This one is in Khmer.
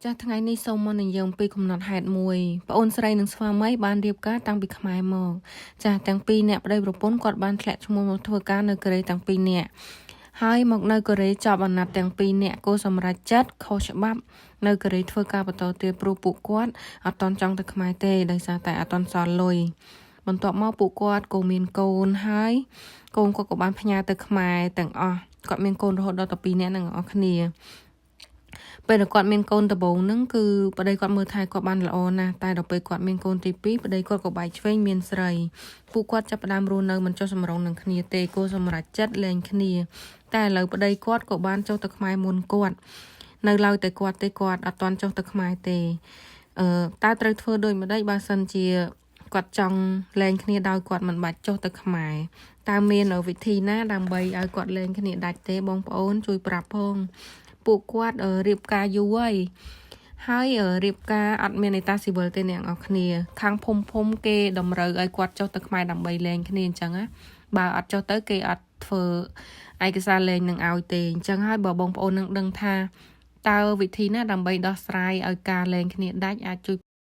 ចាស់ថ្ងៃនេះសូមមកនិយាយអំពីកំណត់ហេតុមួយប្អូនស្រីនិងស្វាមីបានរៀបការតាំងពីខ្មែរមកចាស់ទាំងពីរអ្នកប្តីប្រពន្ធគាត់បានធ្លាក់ឈ្មោះមកធ្វើការនៅកូរ៉េទាំងពីរនាក់ហើយមកនៅកូរ៉េចប់អាណត្តិទាំងពីរនាក់ក៏សម្រេចចិត្តខុសច្បាប់នៅកូរ៉េធ្វើការបន្តទៀតព្រោះពួកគាត់អត់តន់ចង់ទៅខ្មែរទេដោយសារតែអត់តន់សល់លុយបន្ទាប់មកពួកគាត់ក៏មានកូនហើយកូនគាត់ក៏បានផ្ញើទៅខ្មែរទាំងអស់គាត់មានកូនរហូតដល់12នាក់នឹងអស់គ្នាពេលគាត់មានកូនដំបូងហ្នឹងគឺប្តីគាត់មើលថែគាត់បានល្អណាស់តែដល់ពេលគាត់មានកូនទី2ប្តីគាត់ក៏បែកឆ្វេងមានស្រីពួកគាត់ចាប់ផ្ដើមរស់នៅមិនចុះសម្រុងនឹងគ្នាទេគោសម្រេចចិត្តលែងគ្នាតែឥឡូវប្តីគាត់ក៏បានចុះទៅខ្មែរមុនគាត់នៅឡើយតែគាត់អត់ទាន់ចុះទៅខ្មែរទេតើត្រូវធ្វើដូចម្ដេចបើសិនជាគាត់ចង់លែងគ្នាដោយគាត់មិនបាច់ចុះទៅខ្មែរតើមានវិធីណាដើម្បីឲ្យគាត់លែងគ្នាដាច់ទេបងប្អូនជួយប្រាប់ផងពួកគាត់រៀបការយូរហើយរៀបការអត់មានឯតាស៊ីវិលទេអ្នកនរគ្នាខាងភូមិគេតម្រូវឲ្យគាត់ចុះទៅខ្មែរដើម្បីលែងគ្នាអញ្ចឹងណាបើអត់ចុះទៅគេអត់ធ្វើឯកសារលែងនឹងឲ្យទេអញ្ចឹងហើយបើបងប្អូននឹងដឹងថាតើវិធីណាដើម្បីដោះស្រាយឲ្យការលែងគ្នាដាច់អាចជួយ